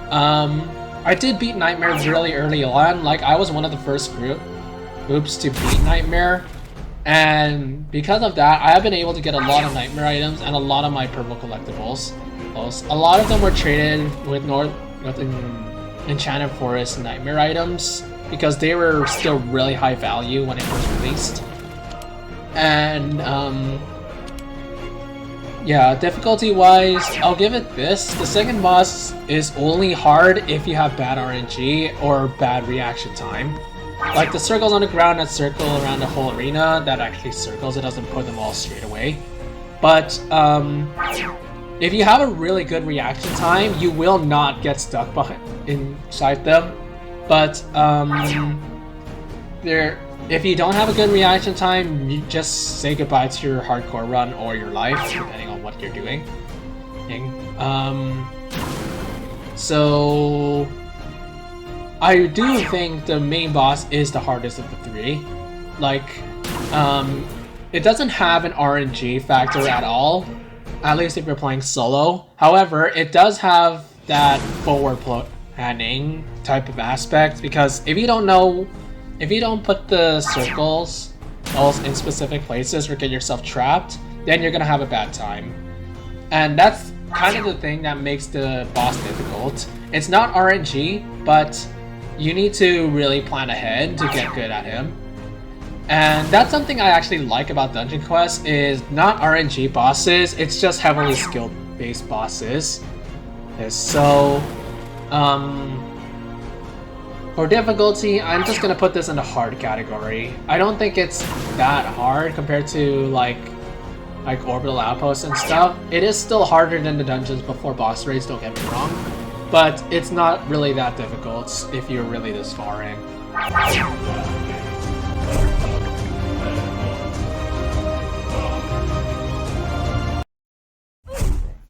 I did beat Nightmare really early on, like I was one of the first groups to beat Nightmare, and because of that, I have been able to get a lot of Nightmare items and a lot of my purple collectibles. A lot of them were traded with Enchanted Forest Nightmare items because they were still really high value when it first released. And yeah, difficulty-wise, I'll give it this. The second boss is only hard if you have bad RNG or bad reaction time. Like the circles on the ground that circle around the whole arena, that actually circles, it doesn't put them all straight away. But if you have a really good reaction time, you will not get stuck inside them. But if you don't have a good reaction time, you just say goodbye to your hardcore run or your life, depending on what you're doing. So I do think the main boss is the hardest of the three. Like, it doesn't have an RNG factor at all, at least if you're playing solo. However, it does have that forward planning type of aspect, because if you don't put the circles in specific places or get yourself trapped, then you're gonna have a bad time. And that's kind of the thing that makes the boss difficult. It's not RNG, but you need to really plan ahead to get good at him. And that's something I actually like about Dungeon Quest, is not RNG bosses, it's just heavily skill-based bosses. So, for difficulty, I'm just gonna put this in the hard category. I don't think it's that hard compared to like Orbital Outpost and stuff. It is still harder than the dungeons before boss raids, don't get me wrong. But it's not really that difficult if you're really this far in.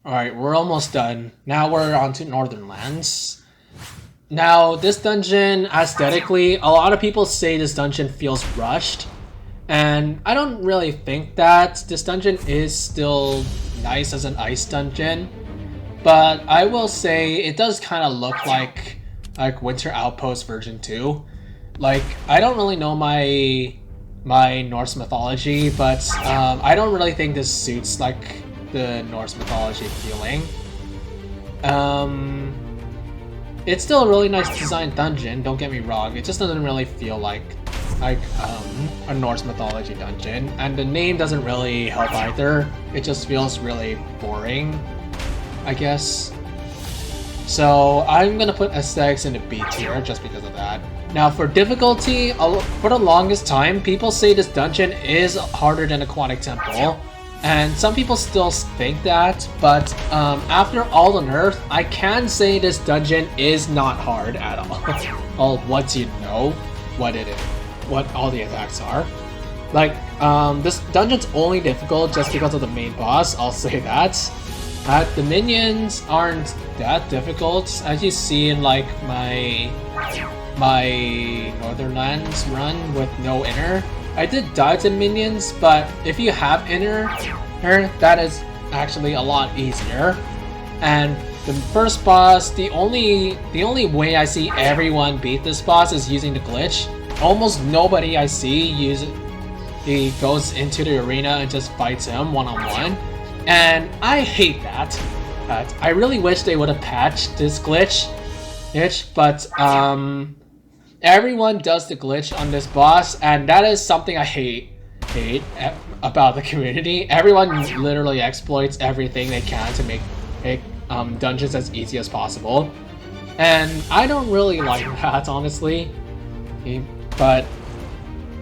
Alright, we're almost done. Now we're on to Northern Lands. Now, this dungeon, aesthetically, a lot of people say this dungeon feels rushed. And I don't really think that. This dungeon is still nice as an ice dungeon. But I will say it does kind of look like Winter Outpost version 2. Like, I don't really know my Norse mythology, but I don't really think this suits like the Norse mythology feeling. It's still a really nice designed dungeon, don't get me wrong. It just doesn't really feel like a Norse mythology dungeon, and the name doesn't really help either. It just feels really boring, I guess. So I'm gonna put aesthetics in the B tier just because of that. Now for difficulty, for the longest time, people say this dungeon is harder than Aquatic Temple. And some people still think that, but after all the nerfs, I can say this dungeon is not hard at all. Once you know what it is, what all the attacks are. Like, this dungeon's only difficult just because of the main boss, I'll say that. The minions aren't that difficult, as you see in like my Northern Lands run with no inner. I did die to minions, but if you have inner, that is actually a lot easier. And the first boss, the only way I see everyone beat this boss is using the glitch. Almost nobody I see he goes into the arena and just fights him one-on-one. And I hate that. I really wish they would have patched this glitch, but everyone does the glitch on this boss, and that is something I hate about the community. Everyone literally exploits everything they can to make dungeons as easy as possible, and I don't really like that, honestly. But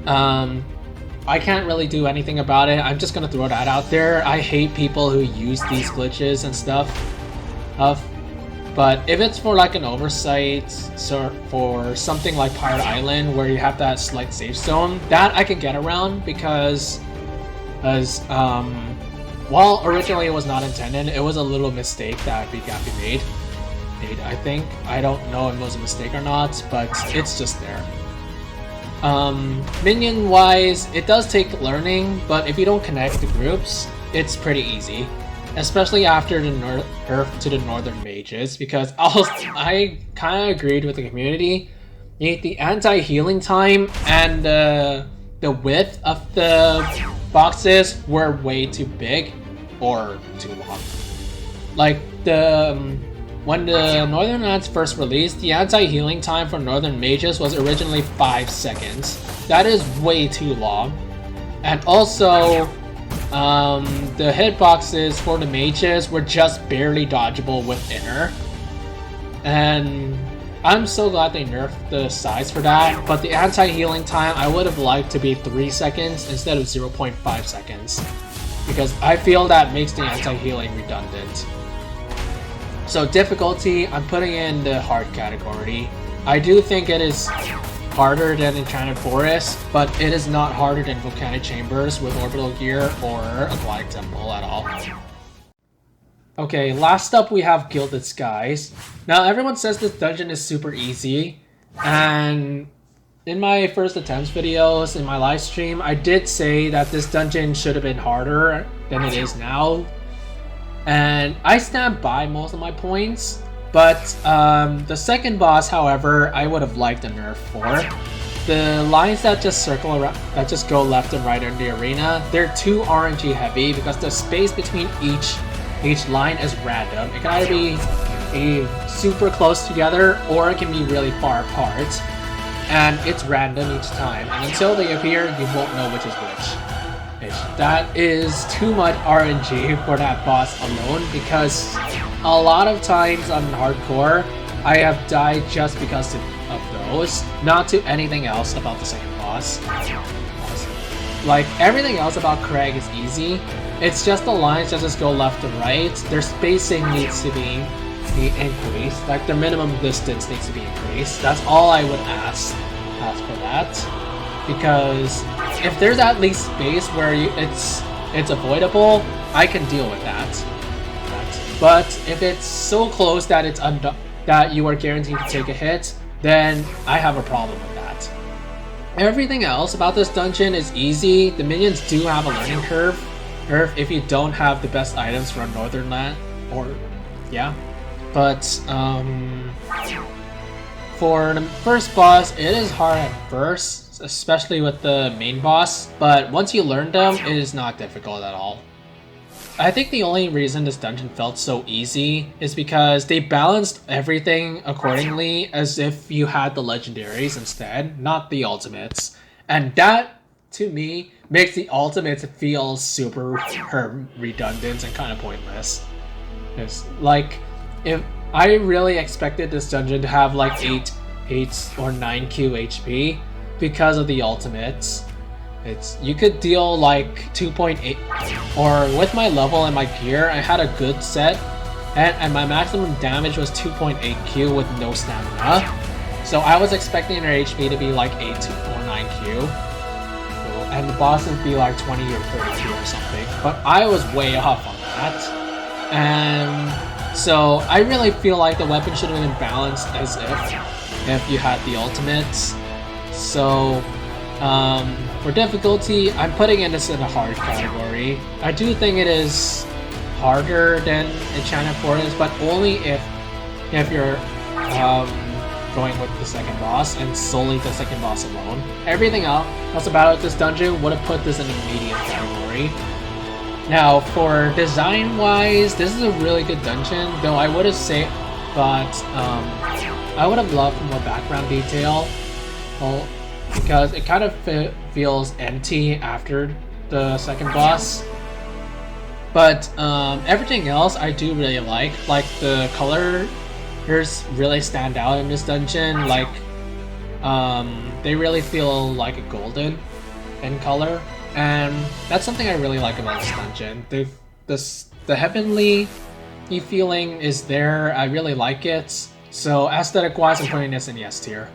I can't really do anything about it. I'm just gonna throw that out there. I hate people who use these glitches and stuff. But if it's for like an oversight, so for something like Pirate Island where you have that slight safe zone, that I can get around because while originally it was not intended, it was a little mistake that Gappy made, I think. I don't know if it was a mistake or not, but it's just there. Minion wise, it does take learning, but if you don't connect the groups, it's pretty easy. Especially after the nerf to the northern mages, because I kind of agreed with the community. The anti-healing time and the width of the boxes were way too big or too long. Like when the Northern Lands first released, the anti-healing time for Northern Mages was originally 5 seconds. That is way too long. And also, the hitboxes for the mages were just barely dodgeable with Inner. And I'm so glad they nerfed the size for that, but the anti-healing time I would have liked to be 3 seconds instead of 0.5 seconds. Because I feel that makes the anti-healing redundant. So difficulty, I'm putting in the hard category. I do think it is harder than Enchanted Forest, but it is not harder than Volcanic Chambers with Orbital Gear or Aquatic Temple at all. Okay, last up we have Gilded Skies. Now everyone says this dungeon is super easy, and in my first attempts videos, in my live stream, I did say that this dungeon should have been harder than it is now. And I stand by most of my points, but the second boss, however, I would have liked a nerf for. The lines that just circle around, that just go left and right in the arena, they're too RNG heavy because the space between each line is random. It can either be super close together or it can be really far apart, and it's random each time. And until they appear, you won't know which is which. That is too much RNG for that boss alone, because a lot of times on hardcore, I have died just because of those, not to anything else about the second boss. Like, everything else about Craig is easy, it's just the lines that just go left and right. Their spacing needs to be increased, like their minimum distance needs to be increased. That's all I would ask for that. Because if there's at least space where it's avoidable, I can deal with that. But if it's so close that that you are guaranteed to take a hit, then I have a problem with that. Everything else about this dungeon is easy. The minions do have a learning curve if you don't have the best items from Northern Land, But for the first boss, it is hard at first, especially with the main boss, but once you learn them, it is not difficult at all. I think the only reason this dungeon felt so easy is because they balanced everything accordingly as if you had the legendaries instead, not the ultimates. And that, to me, makes the ultimates feel super redundant and kind of pointless. It's like, if I really expected this dungeon to have like 8 or 9 Q HP because of the ultimates. You could deal like 2.8, or with my level and my gear, I had a good set, and my maximum damage was 2.8 Q with no stamina. So I was expecting their HP to be like 8 or 9 Q, and the boss would be like 20 or 30 Q or something. But I was way off on that, and so I really feel like the weapon should have been balanced as if you had the ultimates. So for difficulty, I'm putting this in a hard category. I do think it is harder than Enchanted Forest, but only if you're going with the second boss and solely the second boss alone. Everything else about this dungeon would have put this in a medium category. Now, for design-wise, this is a really good dungeon, though I would have I would have loved more background detail. Well, because it kind of feels empty after the second boss. But everything else I do really like the colors really stand out in this dungeon. Like, they really feel like a golden in color, and that's something I really like about this dungeon. The heavenly feeling is there. I really like it. So aesthetic-wise, I'm putting this in the S tier.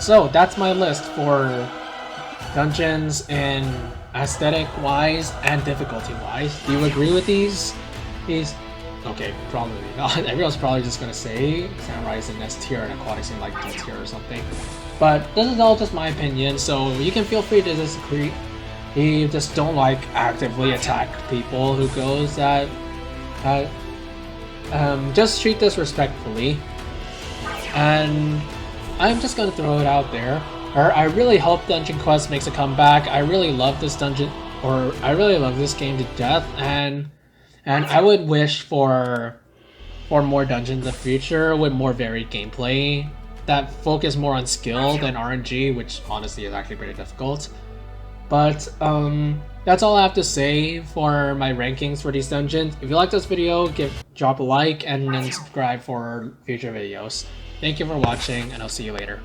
So that's my list for dungeons in aesthetic-wise and difficulty-wise. Do you agree with these? Okay, probably not. Everyone's probably just gonna say Samurai's in S tier and Aquatics in like D tier or something. But this is all just my opinion, so you can feel free to disagree. You just don't like actively attack people who goes that. Just treat this respectfully. And I'm just gonna throw it out there. I really hope Dungeon Quest makes a comeback. I really love this dungeon, or I really love this game to death, and I would wish for more dungeons in the future with more varied gameplay that focus more on skill than RNG, which honestly is actually pretty difficult. But that's all I have to say for my rankings for these dungeons. If you like this video, drop a like and then subscribe for future videos. Thank you for watching, and I'll see you later.